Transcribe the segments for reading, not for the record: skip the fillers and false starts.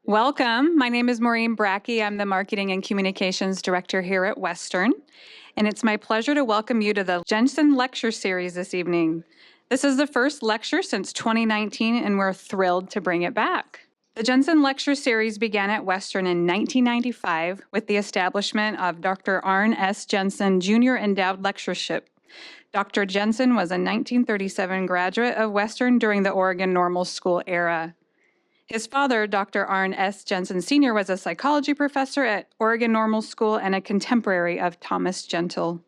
Welcome. My name is Maureen Brackey. I'm the Marketing and Communications Director here at Western, and it's my pleasure to welcome you to the Jensen Lecture Series this evening. This is the first lecture since 2019, and we're thrilled to bring it back. The Jensen Lecture Series began at Western in 1995 with the establishment of Dr. Arne S. Jensen Jr. Endowed Lectureship. Dr. Jensen was a 1937 graduate of Western during the Oregon Normal School era. His father, Dr. Arne S. Jensen Sr., was a psychology professor at Oregon Normal School and a contemporary of Thomas Gentle.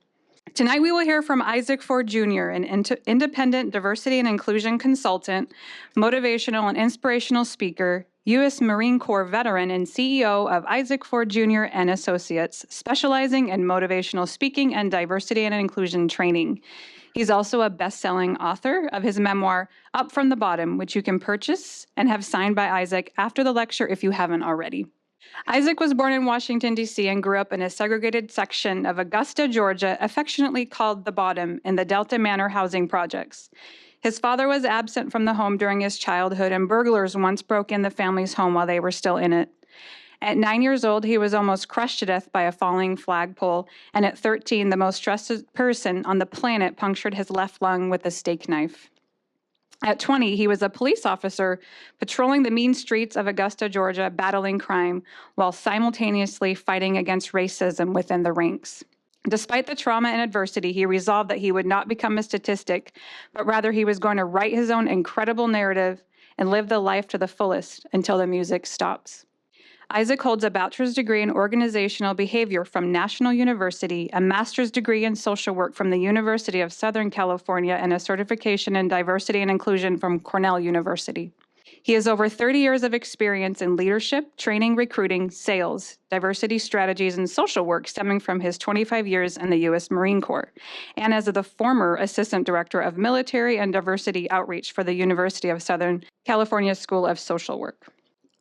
Tonight we will hear from Isaac Ford Jr., an independent diversity and inclusion consultant, motivational and inspirational speaker, U.S. Marine Corps veteran, and CEO of Isaac Ford Jr. and Associates, specializing in motivational speaking and diversity and inclusion training. He's also a best-selling author of his memoir, Up from the Bottom, which you can purchase and have signed by Isaac after the lecture if you haven't already. Isaac was born in Washington, D.C. and grew up in a segregated section of Augusta, Georgia, affectionately called the Bottom in the Delta Manor housing projects. His father was absent from the home during his childhood, and burglars once broke in the family's home while they were still in it. At 9 years old, he was almost crushed to death by a falling flagpole, and at 13, the most stressed person on the planet punctured his left lung with a steak knife. At 20, he was a police officer patrolling the mean streets of Augusta, Georgia, battling crime, while simultaneously fighting against racism within the ranks. Despite the trauma and adversity, he resolved that he would not become a statistic, but rather he was going to write his own incredible narrative and live the life to the fullest until the music stops. Isaac holds a bachelor's degree in organizational behavior from National University, a master's degree in social work from the University of Southern California, and a certification in diversity and inclusion from Cornell University. He has over 30 years of experience in leadership, training, recruiting, sales, diversity strategies, and social work stemming from his 25 years in the U.S. Marine Corps, and as the former Assistant Director of Military and Diversity Outreach for the University of Southern California School of Social Work.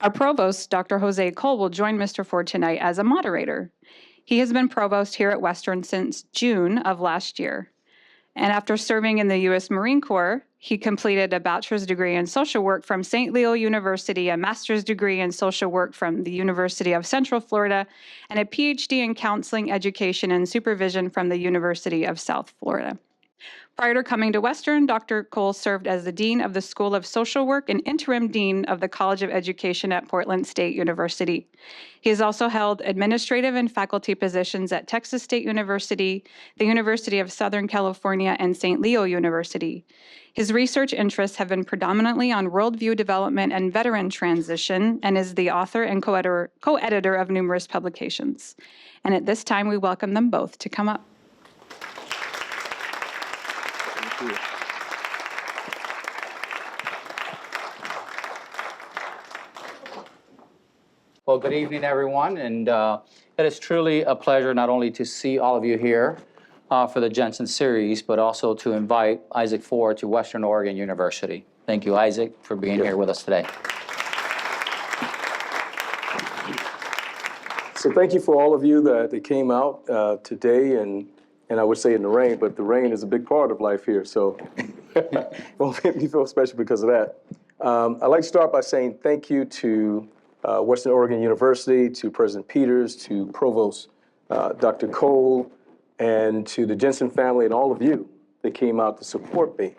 Our provost, Dr. Jose Cole, will join Mr. Ford tonight as a moderator. He has been provost here at Western since June of last year. And after serving in the U.S. Marine Corps, he completed a bachelor's degree in social work from St. Leo University, a master's degree in social work from the University of Central Florida, and a PhD in counseling, education, and supervision from the University of South Florida. Prior to coming to Western, Dr. Cole served as the Dean of the School of Social Work and Interim Dean of the College of Education at Portland State University. He has also held administrative and faculty positions at Texas State University, the University of Southern California, and St. Leo University. His research interests have been predominantly on worldview development and veteran transition, and is the author and co-editor of numerous publications. And at this time, we welcome them both to come up. Well, good evening, everyone, and it is truly a pleasure not only to see all of you here for the Jensen series, but also to invite Isaac Ford to Western Oregon University. Thank you, Isaac, for being here with us today. So thank you for all of you that came out today, and I would say in the rain, but the rain is a big part of life here, so it won't make me feel special because of that. I'd like to start by saying thank you to Western Oregon University, to President Peters, to Provost Dr. Cole, and to the Jensen family and all of you that came out to support me.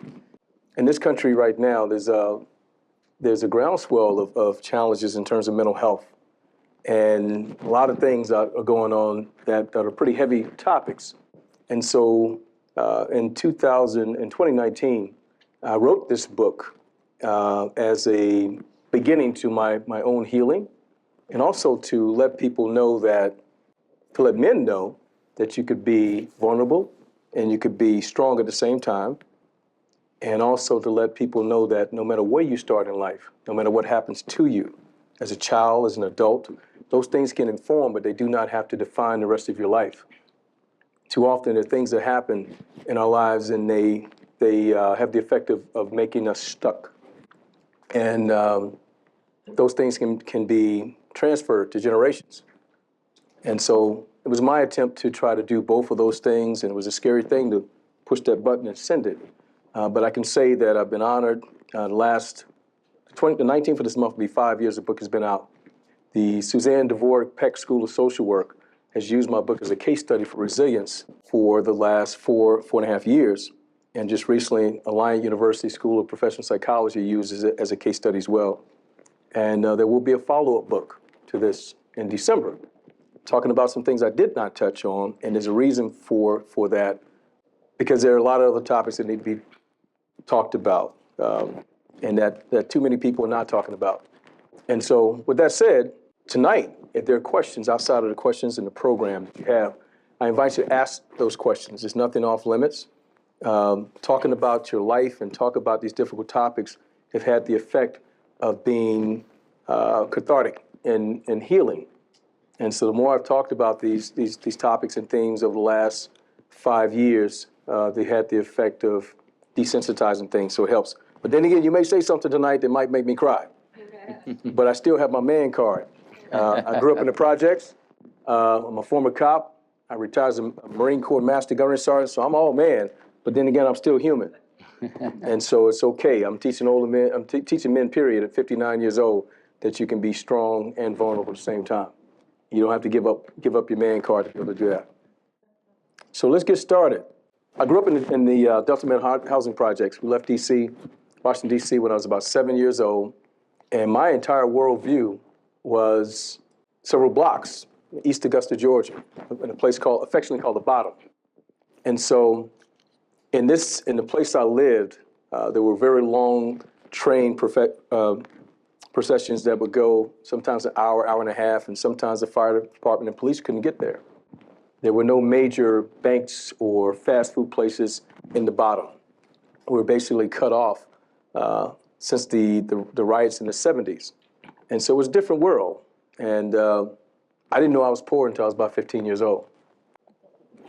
In this country right now, there's a groundswell of challenges in terms of mental health. And a lot of things are going on that are pretty heavy topics. And so in 2019, I wrote this book as a beginning to my own healing, and also to let people know to let men know that you could be vulnerable and you could be strong at the same time, and also to let people know that no matter where you start in life, no matter what happens to you as a child, as an adult, those things can inform, but they do not have to define the rest of your life. Too often there are things that happen in our lives and they have the effect of making us stuck. And those things can be transferred to generations. And so it was my attempt to try to do both of those things, and it was a scary thing to push that button and send it. But I can say that I've been honored. The 19th of this month will be 5 years the book has been out. The Suzanne DeVore Peck School of Social Work has used my book as a case study for resilience for the last four and a half years. And just recently, Alliant University School of Professional Psychology uses it as a case study as well. And there will be a follow-up book to this in December, talking about some things I did not touch on, and there's a reason for that, because there are a lot of other topics that need to be talked about, and that too many people are not talking about. And so, with that said, tonight, if there are questions outside of the questions in the program that you have, I invite you to ask those questions. There's nothing off limits. Talking about your life and talk about these difficult topics have had the effect of being cathartic and healing. And so the more I've talked about these topics and themes over the last 5 years, they had the effect of desensitizing things, so it helps. But then again, you may say something tonight that might make me cry. But I still have my man card. I grew up in the projects. I'm a former cop. I retired as a Marine Corps Master Gunnery Sergeant, so I'm all man. But then again, I'm still human. And so it's okay. I'm teaching older men, teaching men, period, at 59 years old, that you can be strong and vulnerable at the same time. You don't have to give up your man card to be able to do that. So let's get started. I grew up in the Delta Med housing projects. We left D.C., Washington, D.C. when I was about 7 years old. And my entire worldview was several blocks east Augusta, Georgia, in a place affectionately called the Bottom. And so in the place I lived, there were very long train processions that would go sometimes an hour, hour and a half, and sometimes the fire department and police couldn't get there. There were no major banks or fast food places in the Bottom. We were basically cut off since the riots in the 70s. And so it was a different world. And I didn't know I was poor until I was about 15 years old.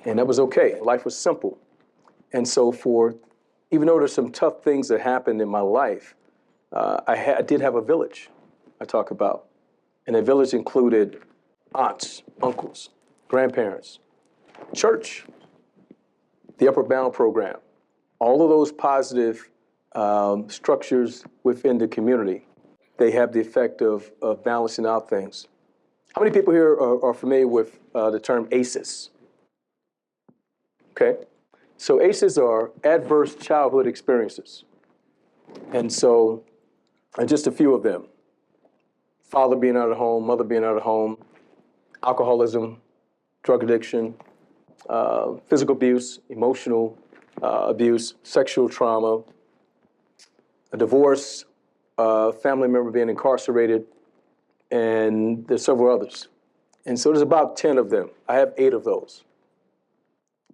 And that was okay. Life was simple. And so even though there's some tough things that happened in my life, I did have a village I talk about. And the village included aunts, uncles, grandparents, church, the Upper Bound program, all of those positive structures within the community. They have the effect of balancing out things. How many people here are familiar with the term ACEs? Okay. So ACEs are adverse childhood experiences. And so just a few of them. Father being out of home, mother being out of home, alcoholism, drug addiction, physical abuse, emotional abuse, sexual trauma, a divorce, family member being incarcerated, and there's several others. And so there's about 10 of them. I have 8 of those.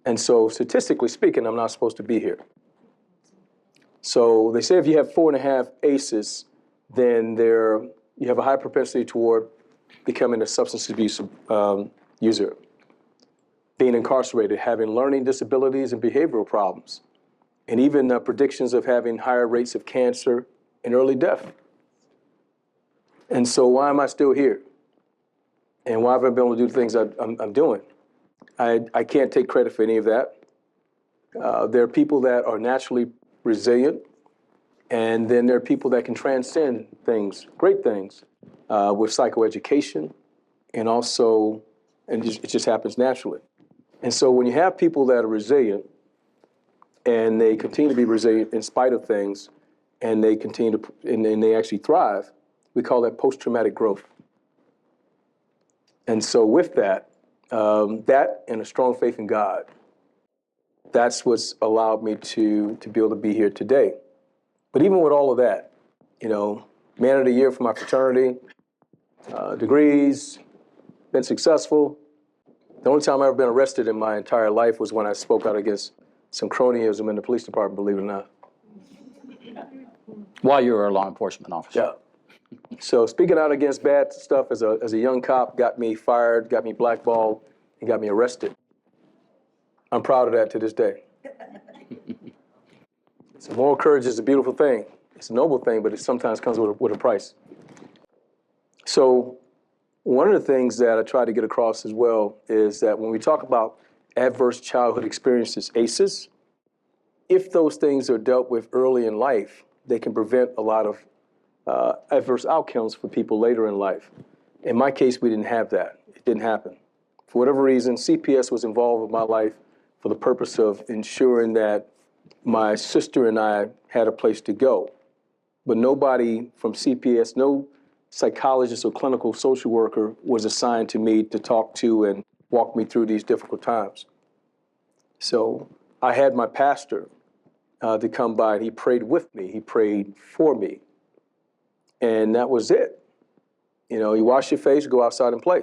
And so statistically speaking, I'm not supposed to be here. So they say if you have 4.5 ACEs, then you have a high propensity toward becoming a substance abuse user, being incarcerated, having learning disabilities and behavioral problems, and even predictions of having higher rates of cancer and early death. And so why am I still here? And why have I been able to do the things I'm doing? I can't take credit for any of that. There are people that are naturally resilient, and then there are people that can transcend things, great things, with psychoeducation, and also, it just happens naturally. And so when you have people that are resilient, and they continue to be resilient in spite of things, and they continue to, and they actually thrive, we call that post-traumatic growth. And so with that, that and a strong faith in God, that's what's allowed me to be able to be here today. But even with all of that, man of the year for my fraternity, degrees, been successful. The only time I've ever been arrested in my entire life was when I spoke out against some cronyism in the police department, believe it or not. While you were a law enforcement officer. Yeah. So speaking out against bad stuff as a young cop got me fired, got me blackballed, and got me arrested. I'm proud of that to this day. So moral courage is a beautiful thing. It's a noble thing, but it sometimes comes with a price. So one of the things that I try to get across as well is that when we talk about adverse childhood experiences, ACEs, if those things are dealt with early in life, they can prevent a lot of adverse outcomes for people later in life. In my case, we didn't have that. It didn't happen. For whatever reason, CPS was involved with my life for the purpose of ensuring that my sister and I had a place to go. But nobody from CPS, no psychologist or clinical social worker was assigned to me to talk to and walk me through these difficult times. So I had my pastor to come by, and he prayed with me. He prayed for me. And that was it. You know, you wash your face, go outside and play.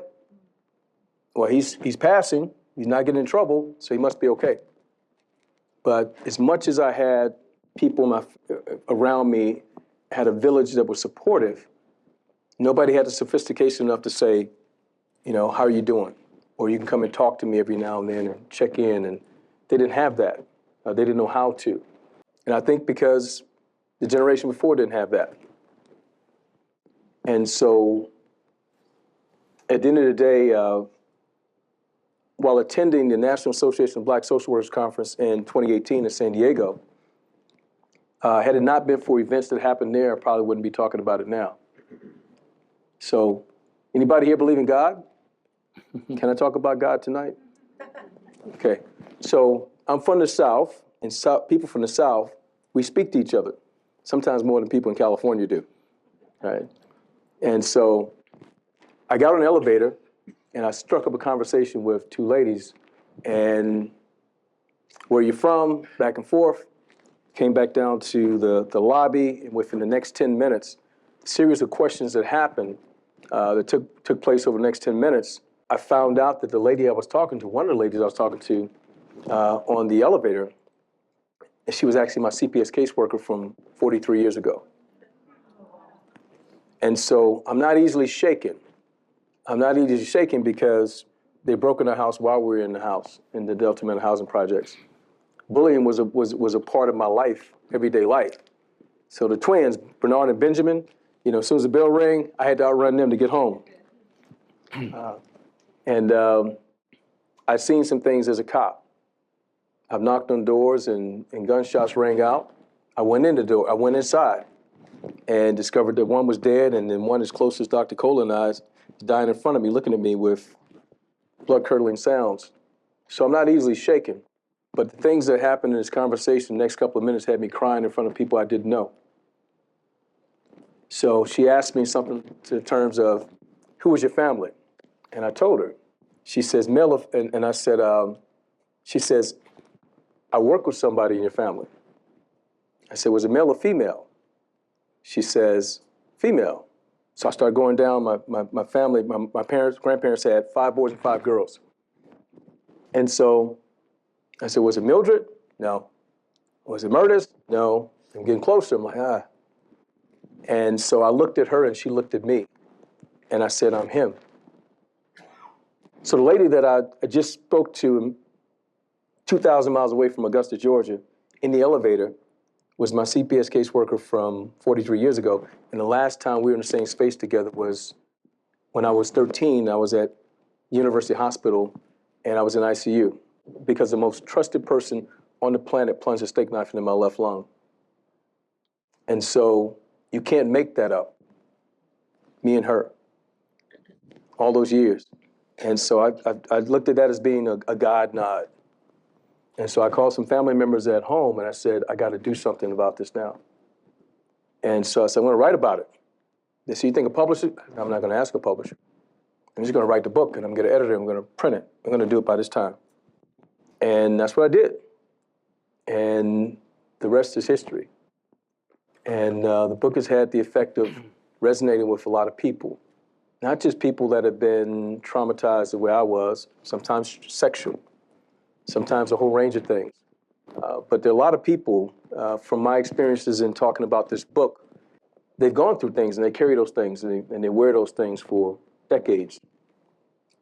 Well, he's passing. He's not getting in trouble, so he must be okay. But as much as I had people around me, had a village that was supportive, nobody had the sophistication enough to say, you know, how are you doing? Or you can come and talk to me every now and then and check in. And they didn't have that. They didn't know how to. And I think because the generation before didn't have that. And so at the end of the day, while attending the National Association of Black Social Workers Conference in 2018 in San Diego, had it not been for events that happened there, I probably wouldn't be talking about it now. So, anybody here believe in God? Can I talk about God tonight? Okay. So, I'm from the South, and people from the South, we speak to each other, sometimes more than people in California do, right? And so, I got on an elevator, and I struck up a conversation with two ladies, and where you from, back and forth, came back down to the lobby, and within the next 10 minutes, a series of questions that happened that took place over the next 10 minutes, I found out that the lady I was talking to, one of the ladies I was talking to on the elevator, she was actually my CPS caseworker from 43 years ago. And so I'm not easily shaken. I'm not easily shaken because they broke in the house while we were in the house, in the Delta Mental Housing Projects. Bullying was a part of my life, everyday life. So the twins, Bernard and Benjamin, you know, as soon as the bell rang, I had to outrun them to get home. I've seen some things as a cop. I've knocked on doors and gunshots rang out. I went in the door, I went inside and discovered that one was dead, and then one as close as Dr. Cole and I is dying in front of me, looking at me with blood-curdling sounds. So I'm not easily shaken. But the things that happened in this conversation the next couple of minutes had me crying in front of people I didn't know. So she asked me something to the terms of, who was your family? And I told her. She says, male, and I said, she says, I work with somebody in your family. I said, was it male or female? She says, female. So I started going down my family, my parents, grandparents had 5 boys and 5 girls. And so I said, was it Mildred? No. Was it Murders? No. I'm getting closer. I'm like, ah. And so I looked at her and she looked at me. And I said, I'm him. So the lady that I just spoke to 2,000 miles away from Augusta, Georgia, in the elevator, was my CPS caseworker from 43 years ago. And the last time we were in the same space together was when I was 13. I was at University Hospital and I was in ICU because the most trusted person on the planet plunged a steak knife into my left lung. And so you can't make that up, me and her, all those years. And so I looked at that as being a God nod. And so I called some family members at home and I said, I got to do something about this now. And so I said, I'm going to write about it. They said, you think a publisher? I'm not going to ask a publisher. I'm just going to write the book and I'm going to edit it. I'm going to print it. I'm going to do it by this time. And that's what I did. And the rest is history. And the book has had the effect of resonating with a lot of people. Not just people that have been traumatized the way I was, sometimes sexual, sometimes a whole range of things. But there are a lot of people, from my experiences in talking about this book, they've gone through things and they carry those things and they wear those things for decades.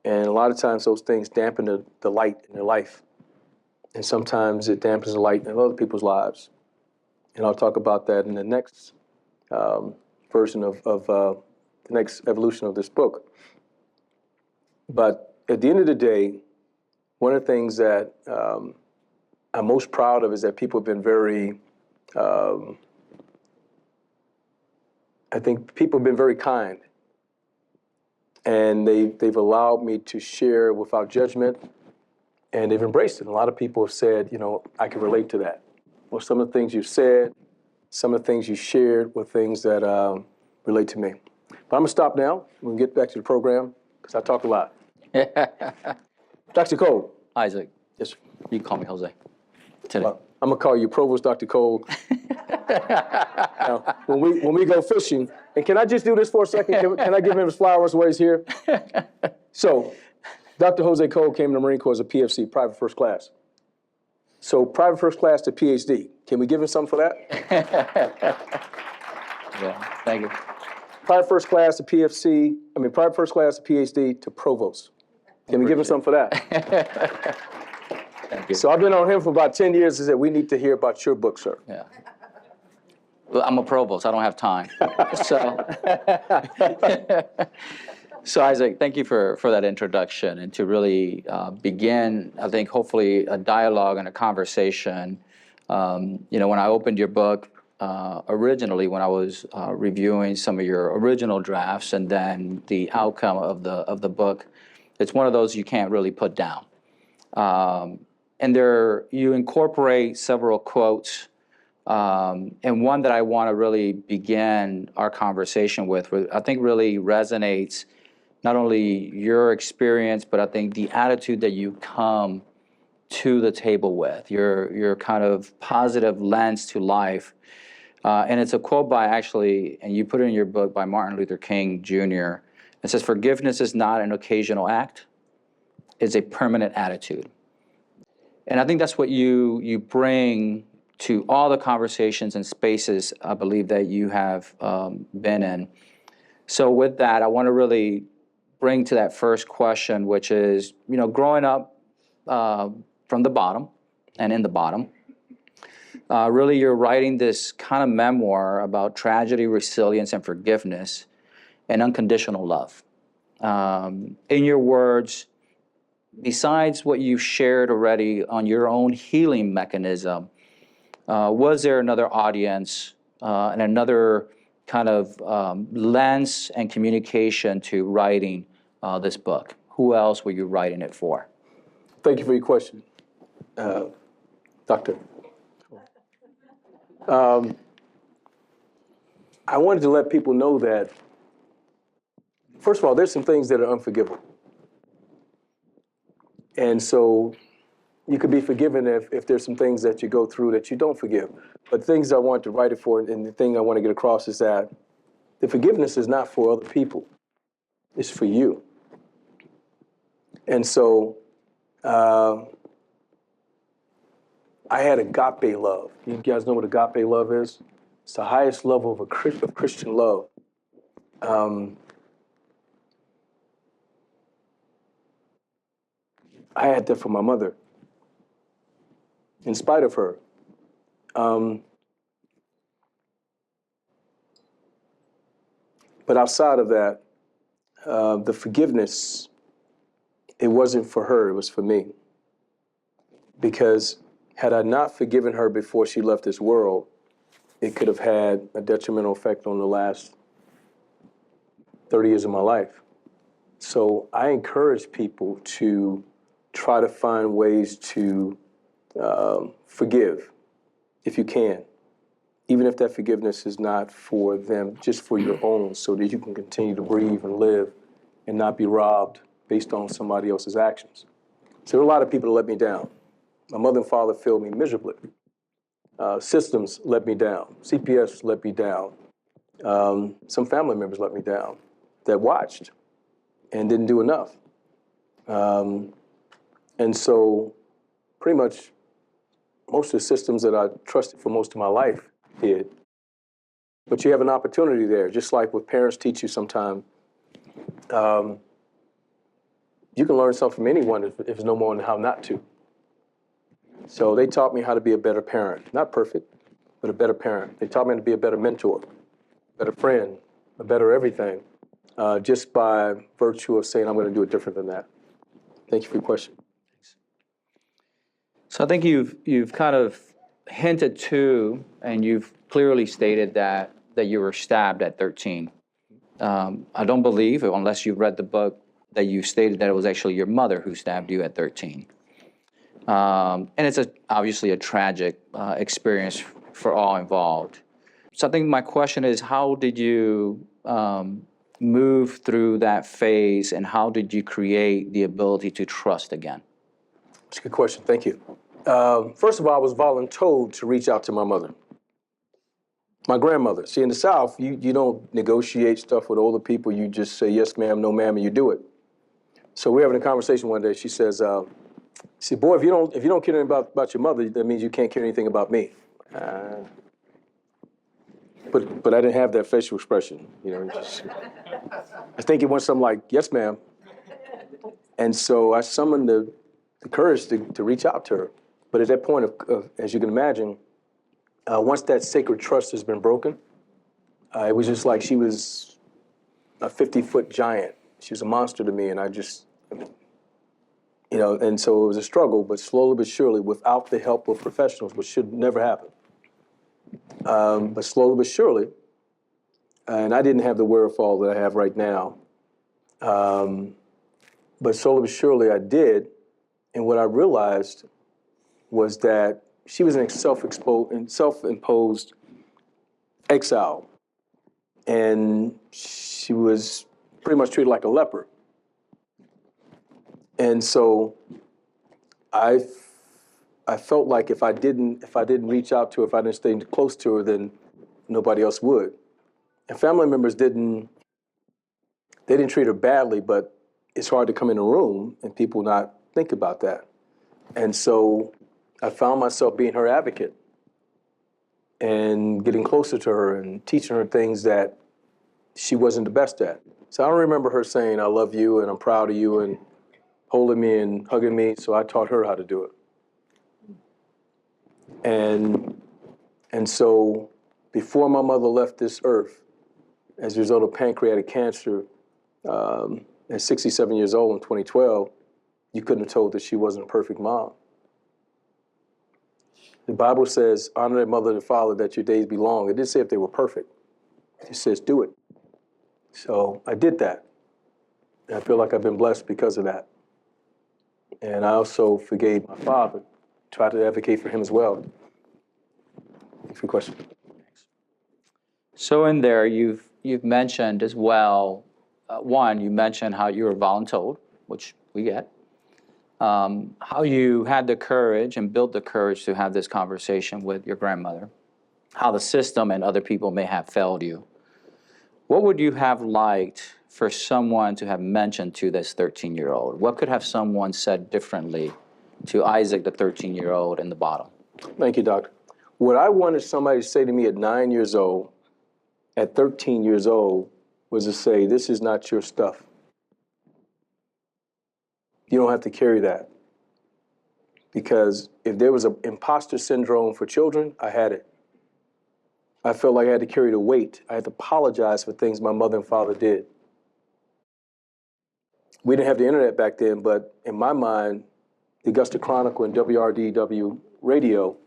And a lot of times those things dampen the light in their life. And sometimes it dampens the light in other people's lives. And I'll talk about that in the next version of the next evolution of this book. But at the end of the day, one of the things that I'm most proud of is that people have been very, I think people have been very kind. and they've allowed me to share without judgment, and they've embraced it. A lot of people have said, I can relate to that. Well, some of the things you said, some of the things you shared were things that relate to me. But I'm gonna stop now. We'll get back to the program because I talk a lot. Dr. Cole. Isaac, Yes, sir. you can call me Jose today. Well, I'm gonna call you Provost Dr. Cole. Now, when we go fishing, and can I just do this for a second? Can I give him his flowers while he's here? So, Dr. Jose Cole came to the Marine Corps as a PFC, private first class. So, private first class to PhD. Can we give him something for that? Yeah, thank you. Private first class to private first class to PhD to Provost. Can we give him something for that? Thank you. So I've been on him for about 10 years and said, we need to hear about your book, sir. Yeah. Well, I'm a provost. I don't have time. So Isaac, thank you for that introduction and to really begin, I think, hopefully a dialogue and a conversation. When I opened your book, originally when I was reviewing some of your original drafts and then the outcome of the book, it's one of those you can't really put down. And there, you incorporate several quotes, and one that I want to really begin our conversation with, I think really resonates not only your experience, but I think the attitude that you come to the table with, your kind of positive lens to life. And it's a quote by and you put it in your book, by Martin Luther King Jr. It says, "Forgiveness is not an occasional act, it's a permanent attitude." And I think that's what you bring to all the conversations and spaces I believe that you have been in. So with that, I want to really bring to that first question, which is, growing up from the bottom and in the bottom, really you're writing this kind of memoir about tragedy, resilience, and forgiveness and unconditional love. In your words, besides what you've shared already on your own healing mechanism, was there another audience and another kind of lens and communication to writing this book? Who else were you writing it for? Thank you for your question, Doctor. I wanted to let people know that, first of all, there's some things that are unforgivable. And so you could be forgiven if there's some things that you go through that you don't forgive. But things I want to write it for, and the thing I want to get across is that the forgiveness is not for other people. It's for you. And so I had agape love. You guys know what agape love is? It's the highest level of Christian love. I had that for my mother, in spite of her. But outside of that, the forgiveness, it wasn't for her, it was for me. Because had I not forgiven her before she left this world, it could have had a detrimental effect on the last 30 years of my life. So I encourage people to try to find ways to forgive, if you can, even if that forgiveness is not for them, just for your own, so that you can continue to breathe and live and not be robbed based on somebody else's actions. So there are a lot of people that let me down. My mother and father failed me miserably. Systems let me down. CPS let me down. Some family members let me down that watched and didn't do enough. And so pretty much most of the systems that I trusted for most of my life did. But you have an opportunity there, just like what parents teach you sometime. You can learn something from anyone if there's no more on how not to. So they taught me how to be a better parent. Not perfect, but a better parent. They taught me to be a better mentor, better friend, a better everything, just by virtue of saying I'm going to do it different than that. Thank you for your question. So I think you've kind of hinted to, and you've clearly stated that you were stabbed at 13. I don't believe, unless you've read the book, that you stated that it was actually your mother who stabbed you at 13. And it's obviously a tragic experience for all involved. So I think my question is, how did you move through that phase, and how did you create the ability to trust again? That's a good question. Thank you. First of all, I was voluntold to reach out to my mother. My grandmother. See, in the South, you don't negotiate stuff with older people. You just say, yes, ma'am, no, ma'am, and you do it. So we're having a conversation one day. She says, boy, if you don't care anything about your mother, that means you can't care anything about me. But I didn't have that facial expression. I think it went something like, yes, ma'am. And so I summoned the courage to reach out to her. But at that point, as you can imagine, once that sacred trust has been broken, it was just like she was a 50-foot giant. She was a monster to me, and and so it was a struggle, but slowly but surely, without the help of professionals, which should never happen. But slowly but surely, and I didn't have the wherewithal that I have right now, but slowly but surely I did, and what I realized was that she was in self-imposed exile, and she was pretty much treated like a leper. And so I felt like if I didn't reach out to her, if I didn't stay close to her, then nobody else would. And family members didn't treat her badly, but it's hard to come in a room and people not think about that. And so I found myself being her advocate and getting closer to her and teaching her things that she wasn't the best at. So I don't remember her saying, I love you and I'm proud of you and holding me and hugging me, so I taught her how to do it. And so before my mother left this earth, as a result of pancreatic cancer, at 67 years old in 2012, you couldn't have told that she wasn't a perfect mom. The Bible says, honor their mother and father that your days be long. It didn't say if they were perfect. It says do it. So I did that. And I feel like I've been blessed because of that. And I also forgave my father, tried to advocate for him as well. Thanks for your question. So in there, you've mentioned as well, one, you mentioned how you were voluntold, which we get. How you had the courage and built the courage to have this conversation with your grandmother, how the system and other people may have failed you. What would you have liked for someone to have mentioned to this 13-year-old? What could have someone said differently to Isaac, the 13-year-old in the bottom? Thank you, doctor. What I wanted somebody to say to me at 9 years old, at 13 years old, was to say, this is not your stuff. You don't have to carry that. Because if there was an imposter syndrome for children, I had it. I felt like I had to carry the weight. I had to apologize for things my mother and father did. We didn't have the internet back then, but in my mind, the Augusta Chronicle and WRDW radio,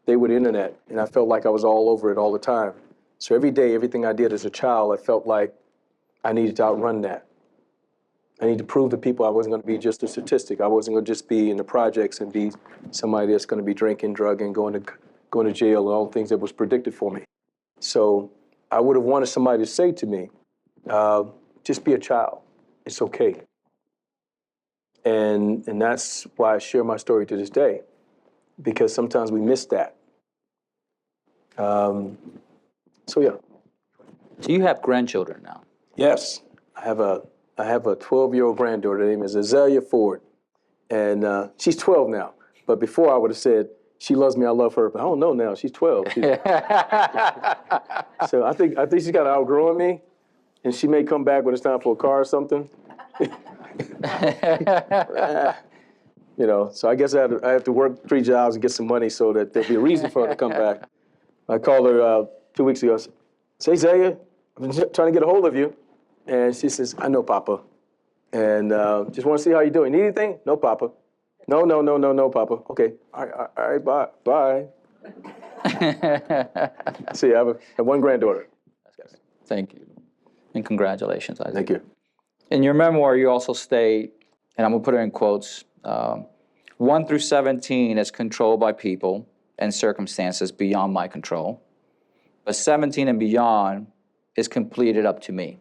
they were the internet, and I felt like I was all over it all the time. So every day, everything I did as a child, I felt like I needed to outrun that. I need to prove to people I wasn't going to be just a statistic. I wasn't going to just be in the projects and be somebody that's going to be drinking, drugging, going to jail, and all the things that was predicted for me. So I would have wanted somebody to say to me, just be a child. It's okay. And that's why I share my story to this day, because sometimes we miss that. So yeah. Do you have grandchildren now? Yes, I have a 12-year-old granddaughter. Her name is Azalea Ford, and she's 12 now. But before I would have said, she loves me, I love her. But I don't know now. She's 12. So I think she's got outgrowing me, and she may come back when it's time for a car or something. So I guess I have to work 3 jobs and get some money so that there'll be a reason for her to come back. I called her 2 weeks ago. I said, "Say, Zaya, I've been trying to get a hold of you." And she says, "I know, Papa. And just want to see how you're doing. Need anything?" "No, Papa." No, Papa." "Okay. All right, bye. See, I have one granddaughter. Thank you. And congratulations, Isaac. Thank you. In your memoir, you also state, and I'm going to put it in quotes, 1 through 17 is controlled by people and circumstances beyond my control, but 17 and beyond is completed up to me.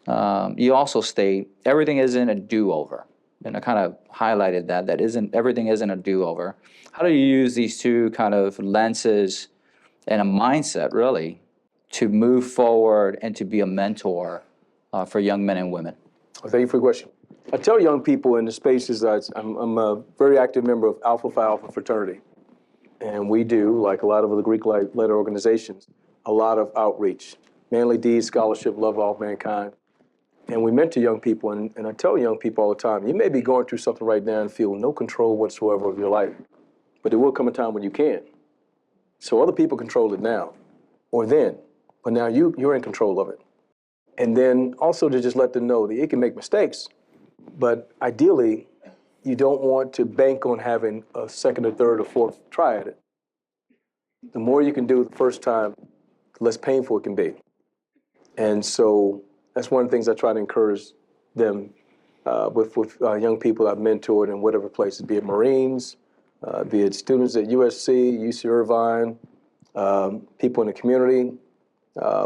You also state, everything isn't a do-over. And I kind of highlighted that everything isn't a do-over. How do you use these two kind of lenses and a mindset, really, to move forward and to be a mentor for young men and women? Well, thank you for the question. I tell young people in the spaces that I'm a very active member of Alpha Phi Alpha fraternity. And we do, like a lot of the Greek letter organizations, a lot of outreach, manly deeds, scholarship, love all mankind. And we mentor young people, and I tell young people all the time, you may be going through something right now and feel no control whatsoever of your life, but there will come a time when you can. So other people control it now, or then, but now you're in control of it. And then also to just let them know that you can make mistakes, but ideally, you don't want to bank on having a second or third or fourth try at it. The more you can do the first time, the less painful it can be. And so that's one of the things I try to encourage them with young people I've mentored in whatever places, be it Marines, be it students at USC, UC Irvine, people in the community,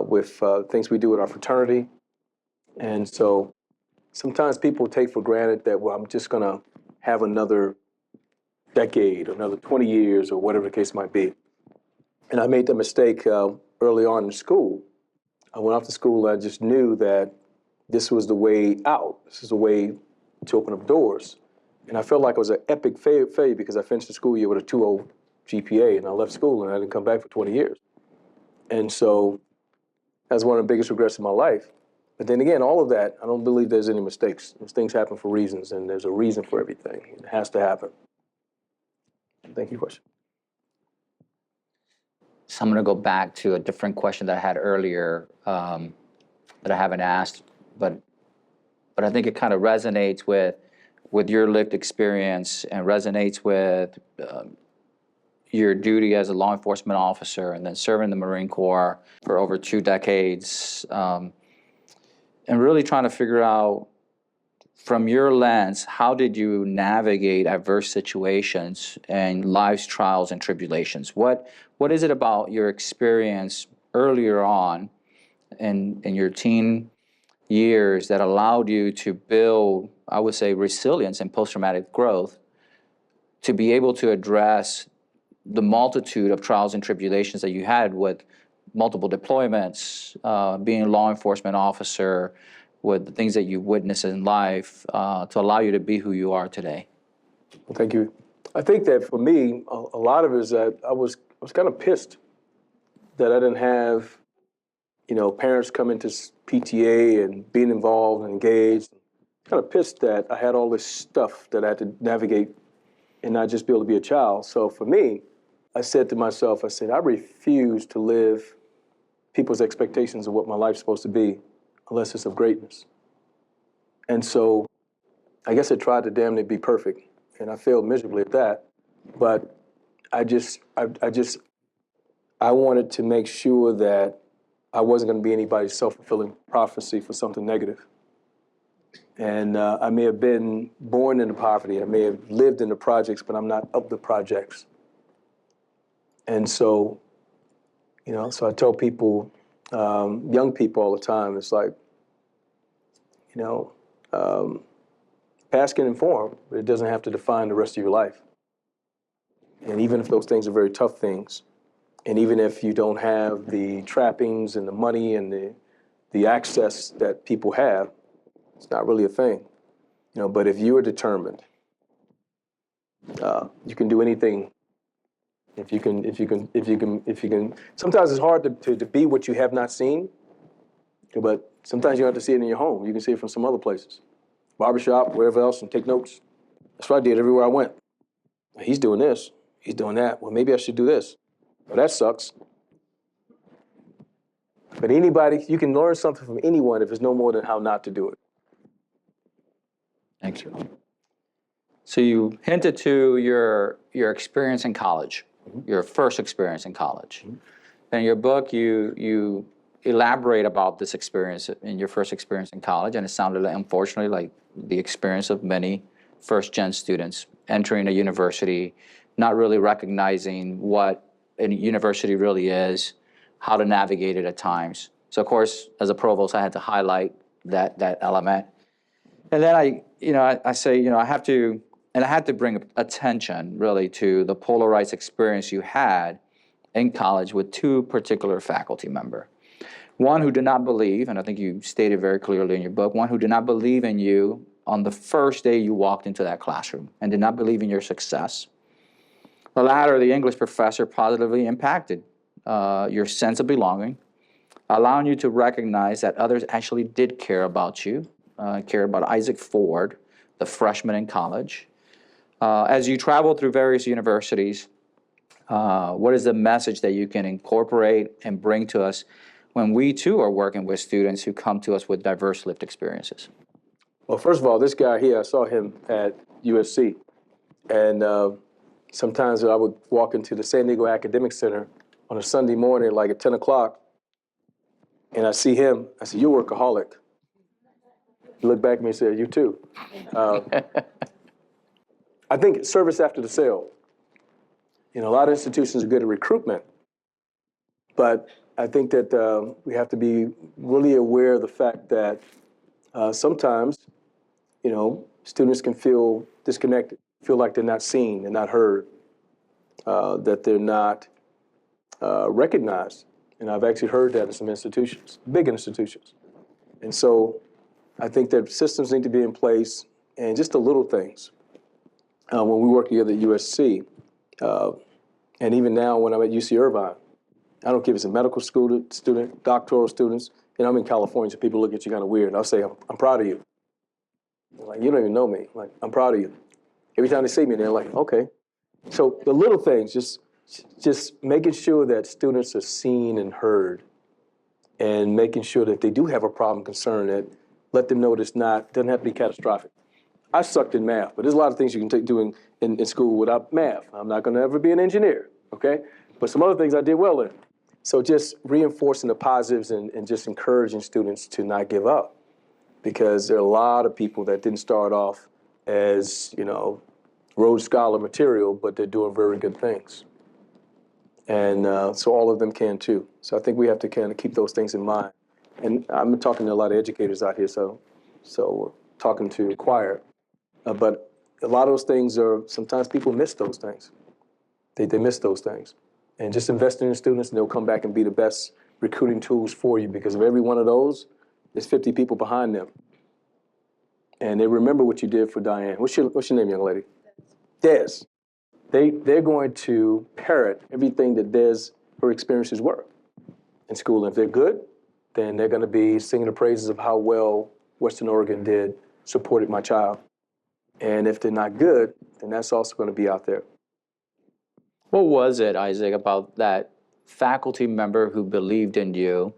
with things we do at our fraternity. And so sometimes people take for granted that, well, I'm just going to have another decade, or another 20 years, or whatever the case might be. And I made that mistake early on in school. I went off to school and I just knew that this was the way out. This is the way to open up doors. And I felt like it was an epic failure because I finished the school year with a 2.0 GPA, and I left school and I didn't come back for 20 years. And so that's one of the biggest regrets of my life. But then again, all of that, I don't believe there's any mistakes. Those things happen for reasons, and there's a reason for everything. It has to happen. Thank you for your question. So I'm going to go back to a different question that I had earlier that I haven't asked, but I think it kind of resonates with your lived experience and resonates with your duty as a law enforcement officer and then serving the Marine Corps for over 2 decades, and really trying to figure out, from your lens, how did you navigate adverse situations and life's trials and tribulations? What is it about your experience earlier on in your teen years that allowed you to build, I would say, resilience and post-traumatic growth to be able to address the multitude of trials and tribulations that you had with multiple deployments, being a law enforcement officer, with the things that you witnessed in life, to allow you to be who you are today? Well, thank you. I think that for me, a lot of it is that I was kind of pissed that I didn't have, parents coming to PTA and being involved and engaged. Kind of pissed that I had all this stuff that I had to navigate and not just be able to be a child. So for me, I said to myself, I refuse to live people's expectations of what my life's supposed to be unless it's of greatness. And so I guess I tried to damn near be perfect, and I failed miserably at that. But I wanted to make sure that I wasn't going to be anybody's self-fulfilling prophecy for something negative. And I may have been born into poverty. I may have lived in the projects, but I'm not of the projects. And so, so I tell people, young people all the time, it's like, past can inform, but it doesn't have to define the rest of your life. And even if those things are very tough things, and even if you don't have the trappings and the money and the access that people have, it's not really a thing. But if you are determined, you can do anything. If you can. Sometimes it's hard to be what you have not seen, but sometimes you don't have to see it in your home. You can see it from some other places, barbershop, wherever else, and take notes. That's what I did everywhere I went. He's doing this. He's doing that. Well, maybe I should do this. Well, that sucks. But anybody, you can learn something from anyone if it's no more than how not to do it. Thank you. So you hinted to your experience in college, your first experience in college. In your book, you elaborate about this experience in your first experience in college, and it sounded, unfortunately, like the experience of many first-gen students entering a university, not really recognizing what a university really is, how to navigate it at times. So, of course, as a provost, I had to highlight that element. And then I say, I have to, and I had to bring attention, really, to the polarized experience you had in college with two particular faculty members. One who did not believe, and I think you stated very clearly in your book, one who did not believe in you on the first day you walked into that classroom and did not believe in your success. The latter, the English professor, positively impacted your sense of belonging, allowing you to recognize that others actually did care about you, care about Isaac Ford, the freshman in college. As you travel through various universities, what is the message that you can incorporate and bring to us when we too are working with students who come to us with diverse lived experiences? Well, first of all, this guy here, I saw him at USC. And sometimes I would walk into the San Diego Academic Center on a Sunday morning, like at 10 o'clock, and I see him. I said, "You're a workaholic." He looked back at me and said, "You too." I think service after the sale. A lot of institutions are good at recruitment, but I think that we have to be really aware of the fact that sometimes, students can feel disconnected, feel like they're not seen, they're not heard, that they're not recognized. And I've actually heard that in some institutions, big institutions. And so I think that systems need to be in place, and just the little things. When we work together at USC, and even now when I'm at UC Irvine, I don't care if it's a medical student, doctoral students. I'm in California, so people look at you kind of weird. And I'll say, I'm proud of you. They're like, you don't even know me. I'm like, I'm proud of you. Every time they see me, they're like, okay. So the little things, just making sure that students are seen and heard, and making sure that if they do have a problem, concern, that let them know that doesn't have to be catastrophic. I sucked in math, but there's a lot of things you can do in school without math. I'm not going to ever be an engineer, okay? But some other things I did well in. So just reinforcing the positives and just encouraging students to not give up, because there are a lot of people that didn't start off as, Rhodes Scholar material, but they're doing very good things. And so all of them can too. So I think we have to kind of keep those things in mind. And I'm talking to a lot of educators out here, so we're talking to the choir. But a lot of those things sometimes people miss those things. They miss those things. And just investing in students, and they'll come back and be the best recruiting tools for you, because of every one of those, there's 50 people behind them. And they remember what you did for Diane. What's your name, young lady? Des. They're going to parrot everything that her experiences were in school. And if they're good, then they're going to be singing the praises of how well Western Oregon supported my child. And if they're not good, then that's also going to be out there. What was it, Isaac, about that faculty member who believed in you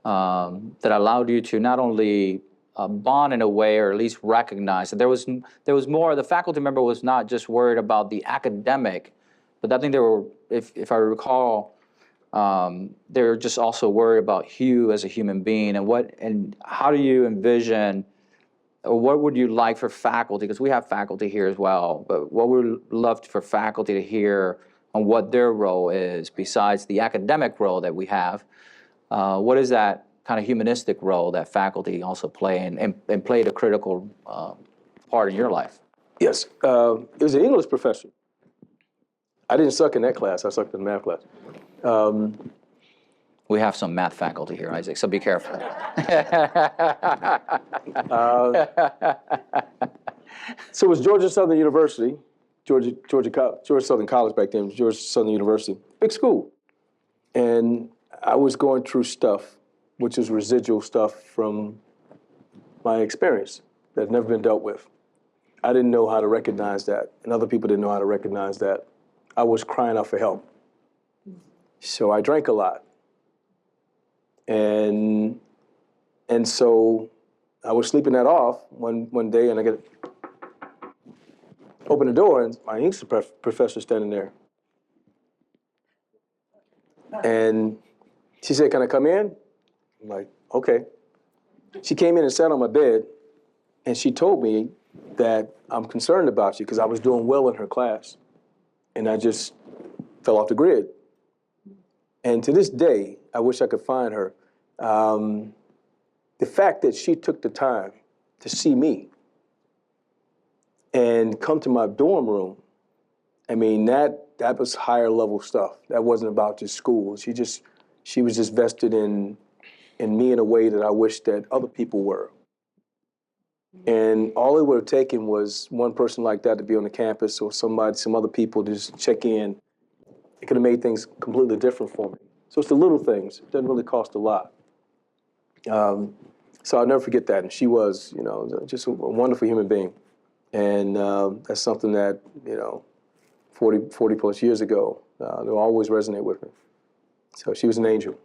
that allowed you to not only bond in a way, or at least recognize that there was more? The faculty member was not just worried about the academic, but I think they were, if I recall, they were just also worried about you as a human being, and how do you envision, or what would you like for faculty, because we have faculty here as well, but what would we love for faculty to hear on what their role is besides the academic role that we have? What is that kind of humanistic role that faculty also play and played a critical part in your life? Yes, it was an English professor. I didn't suck in that class. I sucked in the math class. We have some math faculty here, Isaac, so be careful. So it was Georgia Southern University, Georgia Southern College back then, Georgia Southern University, big school. And I was going through stuff, which is residual stuff from my experience that had never been dealt with. I didn't know how to recognize that, and other people didn't know how to recognize that. I was crying out for help. So I drank a lot. And so I was sleeping that off one day, and I open the door, and my English professor standing there. And she said, "Can I come in?" I'm like, okay. She came in and sat on my bed, and she told me that I'm concerned about you because I was doing well in her class. And I just fell off the grid. And to this day, I wish I could find her. The fact that she took the time to see me and come to my dorm room, I mean, that was higher level stuff. That wasn't about just school. She was just vested in me in a way that I wish that other people were. And all it would have taken was one person like that to be on the campus, or some other people to just check in. It could have made things completely different for me. So it's the little things. It doesn't really cost a lot. So I'll never forget that. And she was, just a wonderful human being. And that's something that, 40 plus years ago, will always resonate with me. So she was an angel.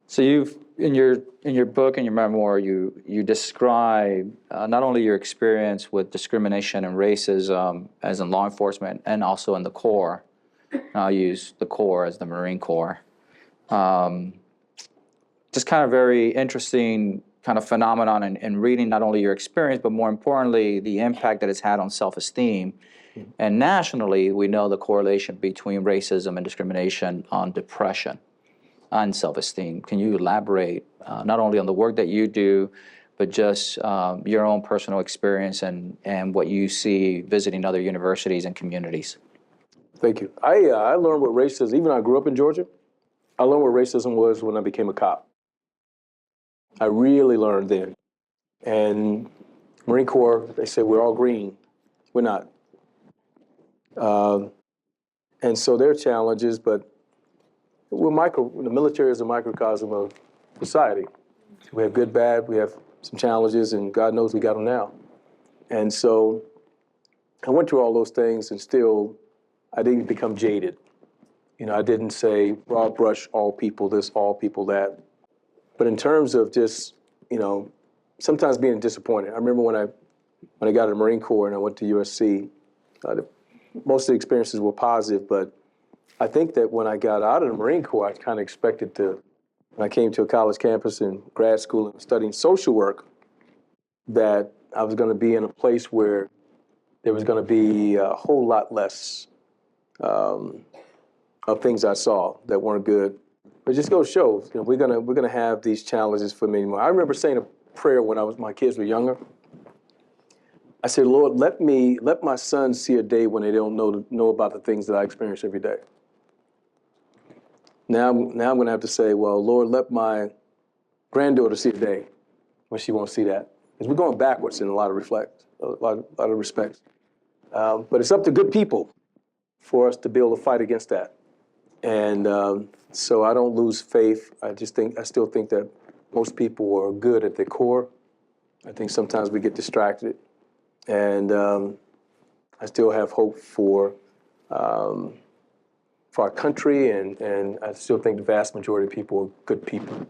So in your book and your memoir, you describe not only your experience with discrimination and racism as in law enforcement and also in the Corps. I'll use the Corps as the Marine Corps. Just kind of very interesting kind of phenomenon in reading not only your experience, but more importantly, the impact that it's had on self-esteem. Mm-hmm. And nationally, we know the correlation between racism and discrimination on depression and self-esteem. Can you elaborate not only on the work that you do, but just your own personal experience and what you see visiting other universities and communities? Thank you. I learned what racism, even though I grew up in Georgia, I learned what racism was when I became a cop. I really learned then. And Marine Corps, they say we're all green. We're not. And so there are challenges, but the military is a microcosm of society. We have good, bad, we have some challenges, and God knows we got them now. And so I went through all those things, and still I didn't become jaded. I didn't say broad brush all people this, all people that. But in terms of just, sometimes being disappointed. I remember when I got in the Marine Corps and I went to USC, most of the experiences were positive, but I think that when I got out of the Marine Corps, I kind of expected to, when I came to a college campus in grad school and studying social work, that I was going to be in a place where there was going to be a whole lot less of things I saw that weren't good. But just go show, we're gonna have these challenges for many more. I remember saying a prayer when my kids were younger. I said, Lord, let my sons see a day when they don't know about the things that I experience every day. Now I'm going to have to say, well, Lord, let my granddaughter see a day when she won't see that. Because we're going backwards in a lot of respects. But it's up to good people for us to be able to fight against that. And so I don't lose faith. I still think that most people are good at their core. I think sometimes we get distracted. And I still have hope for our country, and I still think the vast majority of people are good people.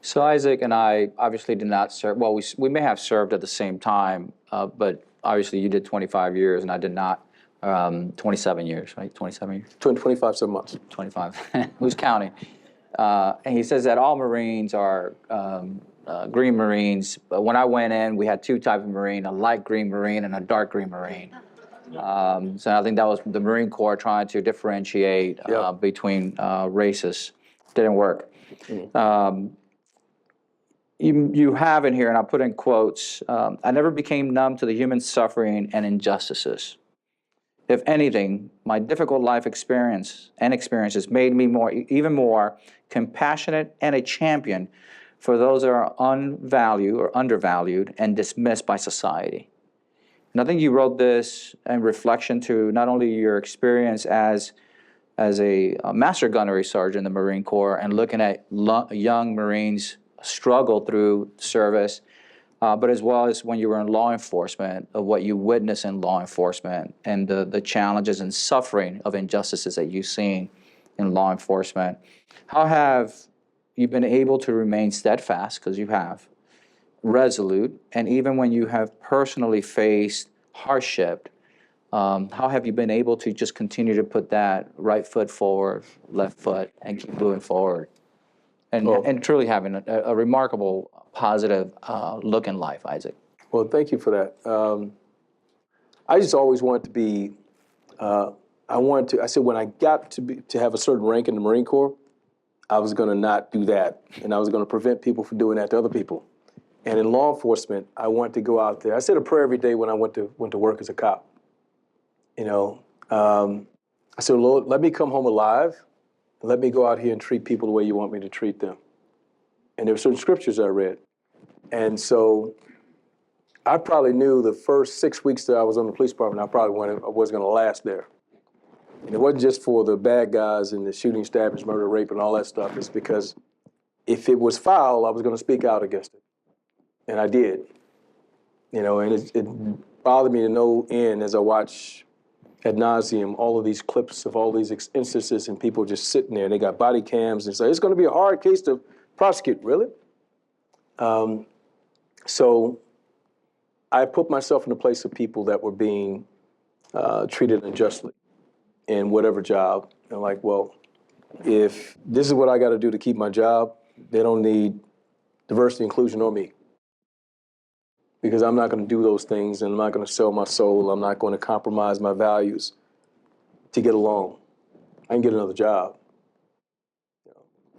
So Isaac and I obviously did not serve. Well, we may have served at the same time, but obviously you did 25 years and I did not. 27 years, right? 27 years? 25 some months. 25. Who's counting? And he says that all Marines are green Marines. But when I went in, we had two types of Marine, a light green Marine and a dark green Marine. So I think that was the Marine Corps trying to differentiate between races. Didn't work. You have in here, and I put in quotes, I never became numb to the human suffering and injustices. If anything, my difficult life experiences made me even more compassionate and a champion for those that are unvalued or undervalued and dismissed by society. And I think you wrote this in reflection to not only your experience as a master gunnery sergeant in the Marine Corps and looking at young Marines struggle through service, but as well as when you were in law enforcement, of what you witnessed in law enforcement and the challenges and suffering of injustices that you've seen in law enforcement. How have you been able to remain steadfast, because you have, resolute, and even when you have personally faced hardship, How have you been able to just continue to put that right foot forward, left foot, and keep moving forward, and Well, and truly having a remarkable positive look in life, Isaac? well, thank you for that. I just always wanted to be. I said when I got to have a certain rank in the Marine Corps, I was going to not do that, and I was going to prevent people from doing that to other people. And in law enforcement, I wanted to go out there. I said a prayer every day when I went to work as a cop. You know, I said, Lord, let me come home alive, and let me go out here and treat people the way you want me to treat them. And there were certain scriptures I read, and so I probably knew the first 6 weeks that I was on the police department, I was going to last there. And it wasn't just for the bad guys and the shooting, stabbings, murder, rape, and all that stuff. It's because if it was foul, I was going to speak out against it. And I did. You know, and it bothered me to no end as I watch ad nauseum all of these clips of all these instances and people just sitting there and they got body cams and say, it's going to be a hard case to prosecute. Really? So I put myself in the place of people that were being treated unjustly in whatever job. And like, well, if this is what I got to do to keep my job, they don't need diversity, inclusion, or me. Because I'm not going to do those things, and I'm not going to sell my soul. I'm not going to compromise my values to get along. I can get another job.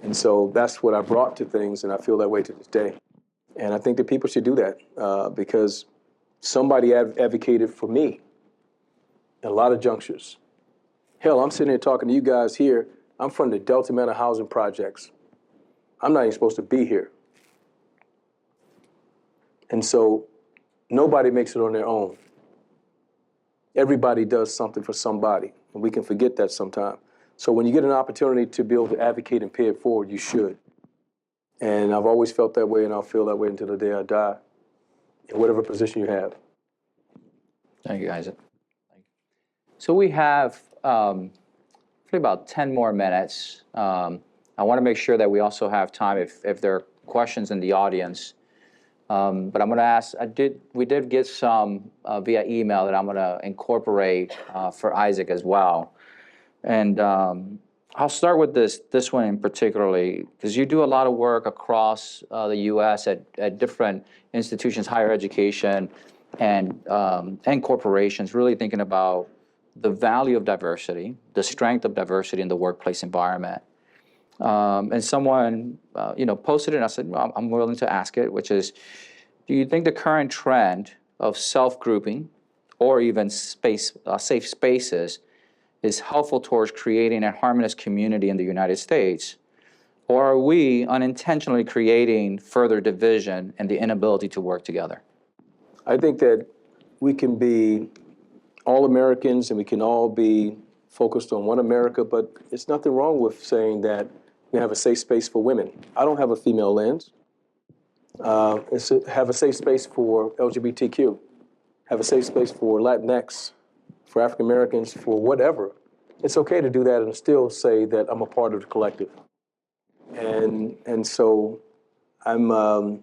And so that's what I brought to things, and I feel that way to this day. And I think that people should do that because somebody advocated for me in a lot of junctures. Hell, I'm sitting here talking to you guys here. I'm from the Delta Manor Housing Projects. I'm not even supposed to be here. And so nobody makes it on their own. Everybody does something for somebody, and we can forget that sometimes. So when you get an opportunity to be able to advocate and pay it forward, you should. And I've always felt that way, and I'll feel that way until the day I die, in whatever position you have. Thank you, Isaac. So we have probably about 10 more minutes. I want to make sure that we also have time if there are questions in the audience. But I'm going to ask, we did get some via email that I'm going to incorporate for Isaac as well. And I'll start with this one in particularly, because you do a lot of work across the U.S. at different institutions, higher education, and corporations, really thinking about the value of diversity, the strength of diversity in the workplace environment. And someone, posted it, and I said, well, I'm willing to ask it, which is, do you think the current trend of self-grouping or even safe spaces is helpful towards creating a harmonious community in the United States? Or are we unintentionally creating further division and the inability to work together? I think that we can be all Americans and we can all be focused on one America, but it's nothing wrong with saying that we have a safe space for women. I don't have a female lens. Have a safe space for LGBTQ. Have a safe space for Latinx, for African Americans, for whatever. It's okay to do that and still say that I'm a part of the collective. And so I'm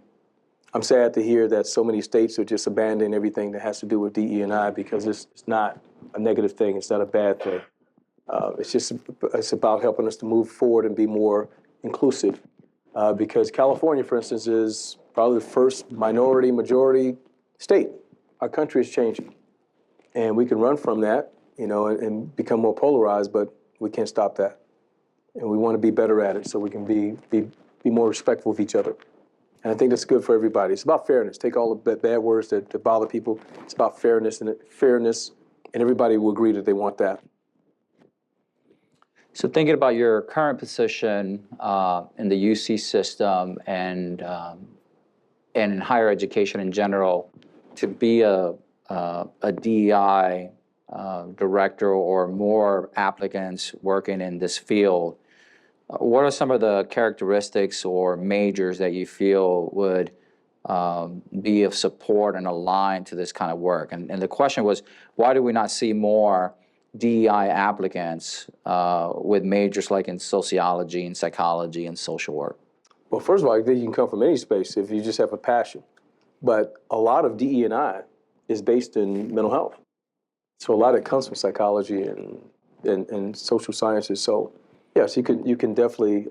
sad to hear that so many states are just abandoning everything that has to do with DE&I because it's not a negative thing. It's not a bad thing. It's about helping us to move forward and be more inclusive. Because California, for instance, is probably the first majority state. Our country is changing. And we can run from that, and become more polarized, but we can't stop that. And we want to be better at it so we can be more respectful of each other. And I think that's good for everybody. It's about fairness. Take all the bad words that bother people. It's about fairness, and everybody will agree that they want that. So thinking about your current position in the UC system and in higher education in general, to be a DEI director or more applicants working in this field, what are some of the characteristics or majors that you feel would be of support and aligned to this kind of work? And the question was, why do we not see more DEI applicants with majors like in sociology and psychology and social work? Well, first of all, I think you can come from any space if you just have a passion. But a lot of DE&I is based in mental health. So a lot of it comes from psychology and social sciences. So yes, you can definitely.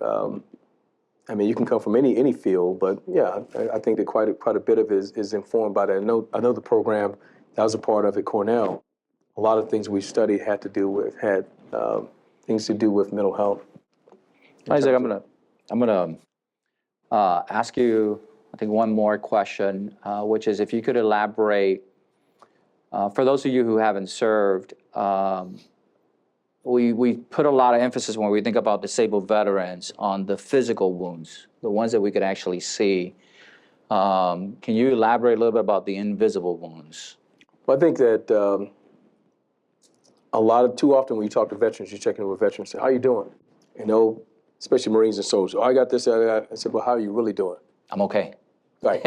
I mean, you can come from any field, but yeah, I think that quite a bit of it is informed by that. I know the program that I was a part of at Cornell. A lot of things we studied had things to do with mental health. Isaac, I'm gonna ask you, I think, one more question, which is if you could elaborate, for those of you who haven't served, we put a lot of emphasis when we think about disabled veterans on the physical wounds, the ones that we could actually see. Can you elaborate a little bit about the invisible wounds? Well, I think that too often when you talk to veterans, you check in with veterans, say, "How you doing?" You know, especially Marines and soldiers. "Oh, I got this, I got that." I said, "Well, how are you really doing?" I'm okay. Right.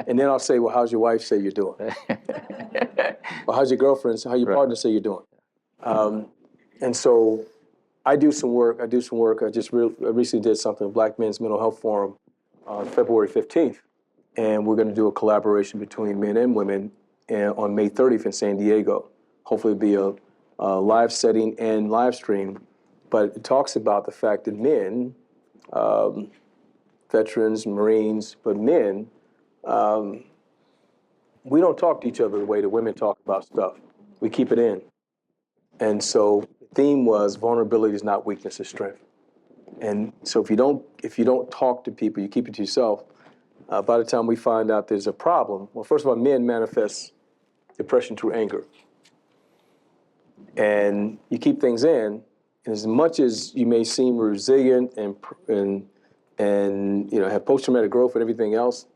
And then I'll say, "Well, how's your wife say you're doing?" Well, how's your girlfriend? How your partner say you're doing? And so I do some work. I just recently did something, Black Men's Mental Health Forum on February 15th. And we're going to do a collaboration between men and women on May 30th in San Diego. Hopefully it'll be a live setting and live stream. But it talks about the fact that men, veterans, Marines, but men, we don't talk to each other the way that women talk about stuff. We keep it in. And so the theme was vulnerability is not weakness, it's strength. And so if you don't talk to people, you keep it to yourself, by the time we find out there's a problem, well, first of all, men manifest depression through anger. And you keep things in, and as much as you may seem resilient and have post-traumatic growth and everything else,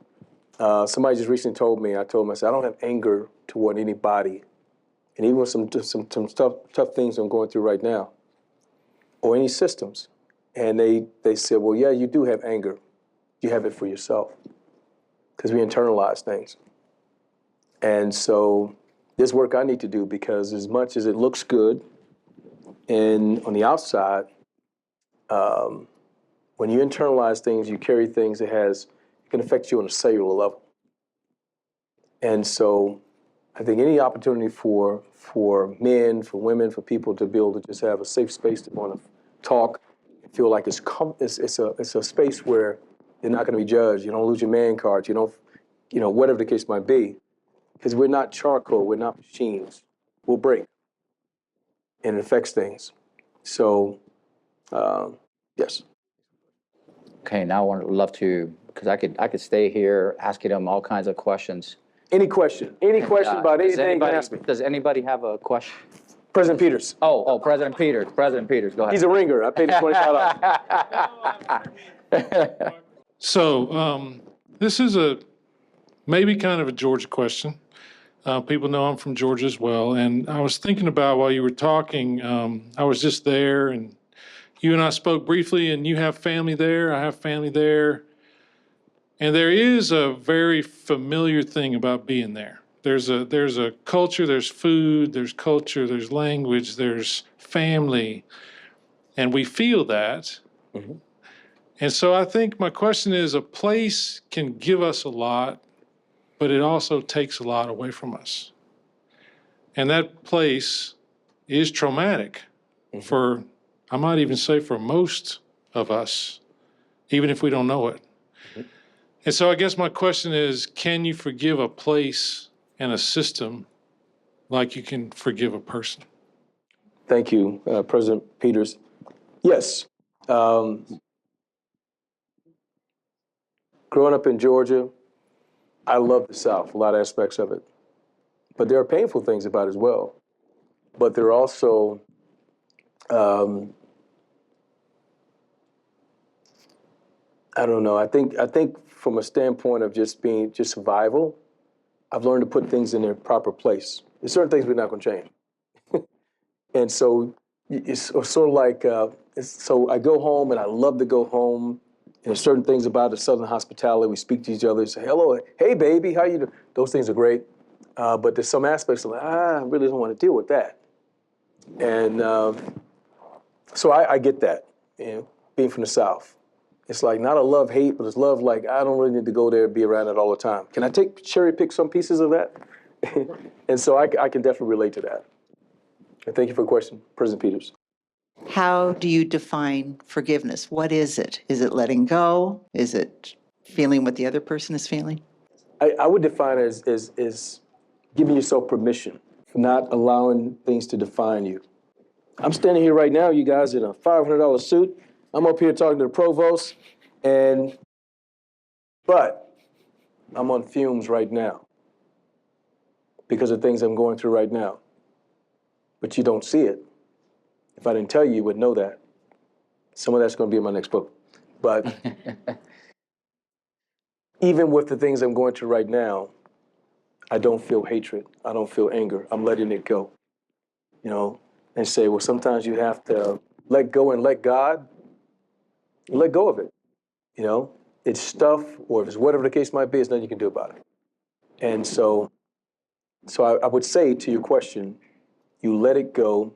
somebody just recently told me, I said, I don't have anger toward anybody. And even with some tough things I'm going through right now, or any systems. And they said, well, yeah, you do have anger. You have it for yourself. Because we internalize things. And so there's work I need to do, because as much as it looks good and on the outside, when you internalize things, you carry things it can affect you on a cellular level. And so I think any opportunity for men, for women, for people to be able to just have a safe space to want to talk, and feel like it's a space where you're not going to be judged. You don't lose your man card. You don't, whatever the case might be, because we're not charcoal. We're not machines. We'll break, and it affects things. So, yes. Okay, now I would love to, because I could stay here asking them all kinds of questions. Any question about anything, ask me. Does anybody have a question? President Peters. Oh, President Peters. President Peters, go ahead. He's a ringer. I paid him $25. So this is maybe kind of a Georgia question. People know I'm from Georgia as well. And I was thinking about, while you were talking, I was just there, and you and I spoke briefly, and you have family there. I have family there. And there is a very familiar thing about being there. There's a culture, there's food, there's culture, there's language, there's family. And we feel that. Mm-hmm. And so I think my question is, a place can give us a lot, but it also takes a lot away from us. And that place is traumatic for, I might even say, for most of us, even if we don't know it. And so I guess my question is, can you forgive a place and a system like you can forgive a person? Thank you, President Peters. Yes. Growing up in Georgia, I love the South, a lot of aspects of it. But there are painful things about it as well. But there are also, I don't know, I think from a standpoint of just survival, I've learned to put things in their proper place. There's certain things we're not going to change. And so it's sort of like, so I go home, and I love to go home. And there's certain things about the Southern hospitality. We speak to each other, say, hello, hey, baby, how you doing? Those things are great. But there's some aspects of like, I really don't want to deal with that. And so I get that, being from the South. It's like not a love-hate, but it's love like, I don't really need to go there and be around it all the time. Can I cherry pick some pieces of that? And so I can definitely relate to that. And thank you for the question, President Peters. How do you define forgiveness? What is it? Is it letting go? Is it feeling what the other person is feeling? I would define it as giving yourself permission, not allowing things to define you. I'm standing here right now, you guys, in a $500 suit. I'm up here talking to the provost, but I'm on fumes right now because of things I'm going through right now. But you don't see it. If I didn't tell you, you would know that. Some of that's going to be in my next book. But even with the things I'm going through right now, I don't feel hatred. I don't feel anger. I'm letting it go, and say, well, sometimes you have to let go and let God, let go of it. It's stuff, or if it's whatever the case might be, there's nothing you can do about it. And so I would say to your question, you let it go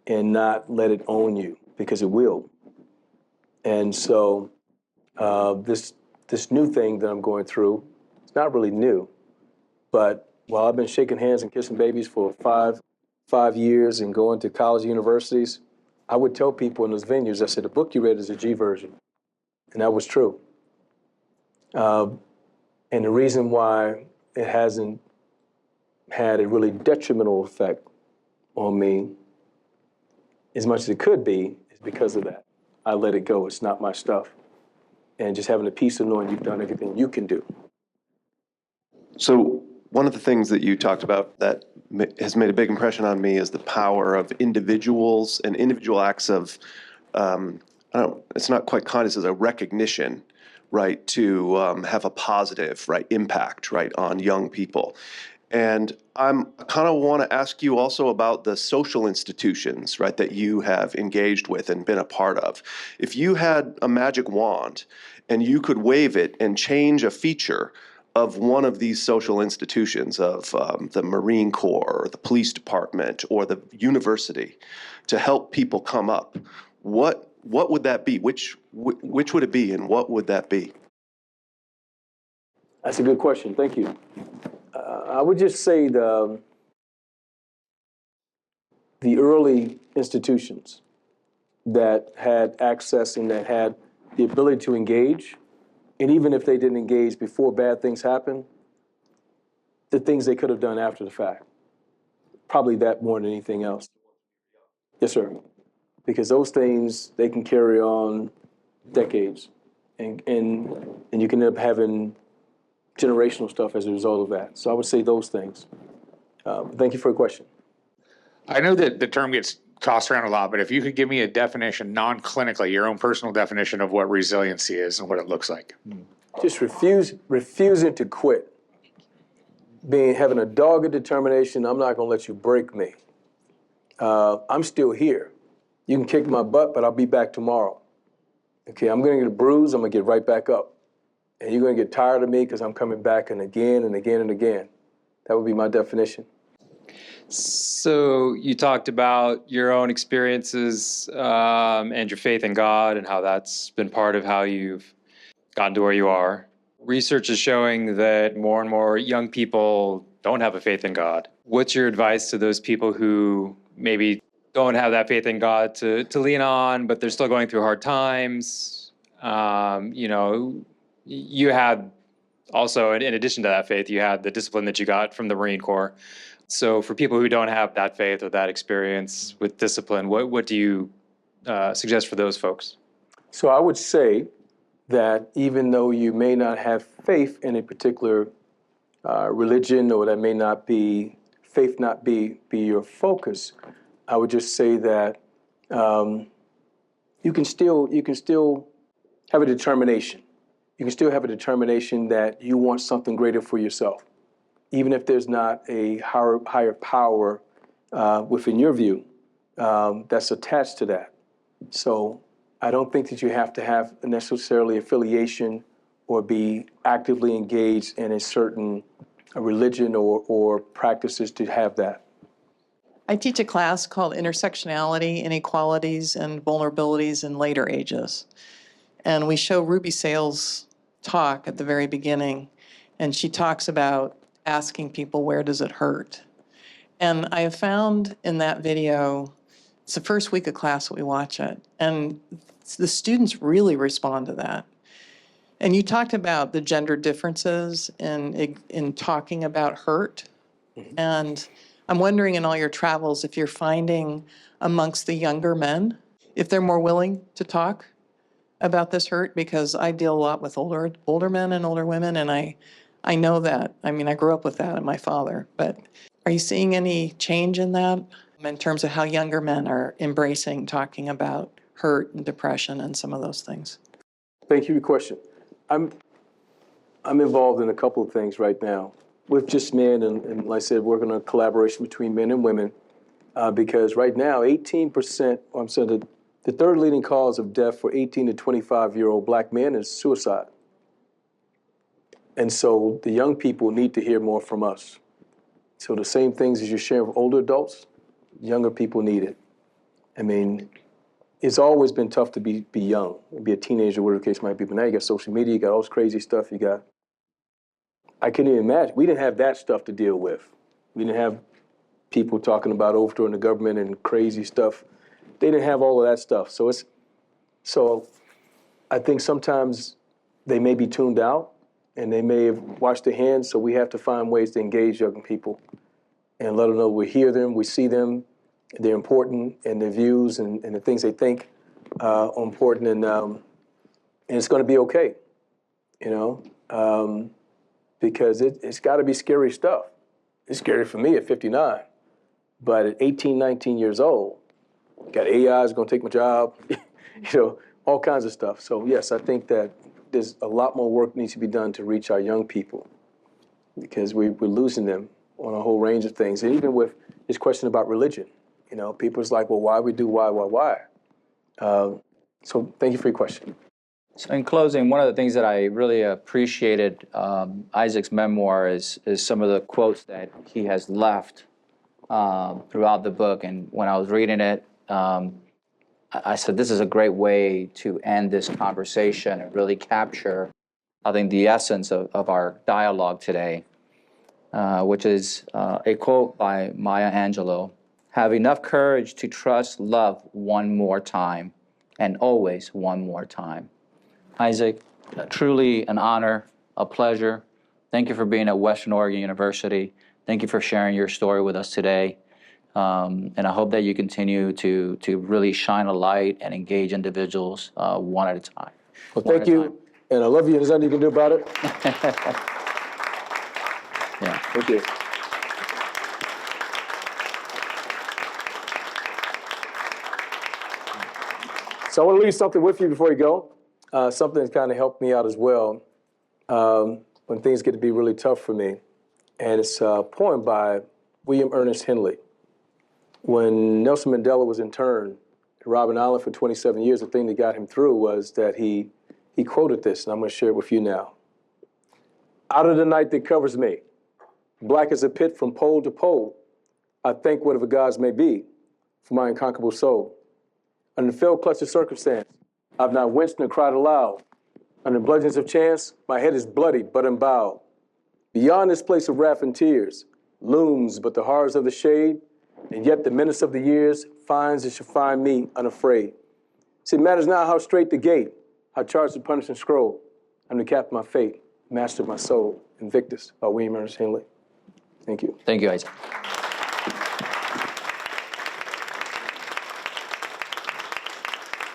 and not let it own you, because it will. And so this new thing that I'm going through, it's not really new, but while I've been shaking hands and kissing babies for five years and going to college universities, I would tell people in those venues, I said, the book you read is a G version. And that was true. And the reason why it hasn't had a really detrimental effect on me as much as it could be is because of that. I let it go. It's not my stuff. And just having the peace of knowing you've done everything you can do. So one of the things that you talked about that has made a big impression on me is the power of individuals and individual acts of, it's not quite kindness, it's a recognition, right, to have a positive, right, impact, right, on young people. And I kind of want to ask you also about the social institutions, right, that you have engaged with and been a part of. If you had a magic wand and you could wave it and change a feature of one of these social institutions, of the Marine Corps or the police department or the university, to help people come up, what would that be? Which would it be, and what would that be? That's a good question. Thank you. I would just say the early institutions that had access and that had the ability to engage, and even if they didn't engage before bad things happened, the things they could have done after the fact. Probably that more than anything else. Yes, sir. Because those things, they can carry on decades. And you can end up having generational stuff as a result of that. So I would say those things. Thank you for your question. I know that the term gets tossed around a lot, but if you could give me a definition, non-clinically, your own personal definition of what resiliency is and what it looks like. Just refusing to quit. Having a dogged determination, I'm not going to let you break me. I'm still here. You can kick my butt, but I'll be back tomorrow. Okay, I'm going to get a bruise, I'm going to get right back up. And you're going to get tired of me because I'm coming back and again and again and again. That would be my definition. So you talked about your own experiences and your faith in God and how that's been part of how you've gotten to where you are. Research is showing that more and more young people don't have a faith in God. What's your advice to those people who maybe don't have that faith in God to lean on, but they're still going through hard times? You had also, in addition to that faith, you had the discipline that you got from the Marine Corps. So for people who don't have that faith or that experience with discipline, what do you suggest for those folks? So I would say that even though you may not have faith in a particular religion, or that may not be, faith not be your focus, I would just say that you can still have a determination. You can still have a determination that you want something greater for yourself, even if there's not a higher power within your view that's attached to that. So I don't think that you have to have necessarily affiliation or be actively engaged in a certain religion or practices to have that. I teach a class called Intersectionality, Inequalities, and Vulnerabilities in Later Ages. And we show Ruby Sales' talk at the very beginning, and she talks about asking people, where does it hurt? And I have found in that video, it's the first week of class that we watch it, and the students really respond to that. And you talked about the gender differences in talking about hurt. And I'm wondering in all your travels if you're finding amongst the younger men, if they're more willing to talk about this hurt, because I deal a lot with older men and older women, and I know that. I mean, I grew up with that and my father. But are you seeing any change in that in terms of how younger men are embracing talking about hurt and depression and some of those things? Thank you for your question. I'm involved in a couple of things right now with just men, and like I said, working on a collaboration between men and women, because right now, 18%, I'm saying the third leading cause of death for 18 to 25-year-old black men is suicide. And so the young people need to hear more from us. So the same things as you're sharing with older adults, younger people need it. I mean, it's always been tough to be young, be a teenager, whatever the case might be. But now you got social media, you got all this crazy stuff. I couldn't even imagine. We didn't have that stuff to deal with. We didn't have people talking about overthrowing the government and crazy stuff. They didn't have all of that stuff. So I think sometimes they may be tuned out and they may have washed their hands. So we have to find ways to engage young people and let them know we hear them, we see them, they're important, and their views and the things they think are important, and it's going to be okay, because it's got to be scary stuff. It's scary for me at 59, but at 18, 19 years old, got AI is going to take my job, all kinds of stuff. So yes, I think that there's a lot more work needs to be done to reach our young people, because we're losing them on a whole range of things. And even with this question about religion, people's like, well, why we do, why? So thank you for your question. So in closing, one of the things that I really appreciated Isaac's memoir is some of the quotes that he has left throughout the book. And when I was reading it, I said, this is a great way to end this conversation and really capture, I think, the essence of our dialogue today, which is a quote by Maya Angelou: "Have enough courage to trust love one more time, and always one more time." Isaac, truly an honor, a pleasure. Thank you for being at Western Oregon University. Thank you for sharing your story with us today. And I hope that you continue to really shine a light and engage individuals one at a time. Well, thank you, and I love you. There's nothing you can do about it. Yeah. Thank you. So I want to leave something with you before you go. Something that's kind of helped me out as well when things get to be really tough for me. And it's a poem by William Ernest Henley. When Nelson Mandela was interned at Robben Island for 27 years, the thing that got him through was that he quoted this, and I'm going to share it with you now. "Out of the night that covers me, black as a pit from pole to pole, I thank whatever gods may be for my unconquerable soul. Under the fell clutch of circumstance, I've not winced nor cried aloud. Under bludgeons of chance, my head is bloody but unbowed. Beyond this place of wrath and tears looms but the horrors of the shade, and yet the menace of the years finds and shall find me unafraid. See, it matters not how straight the gate, how charged the punishing scroll. I'm the captain of my fate, master of my soul, Invictus by William Ernest Henley." Thank you. Thank you, Isaac.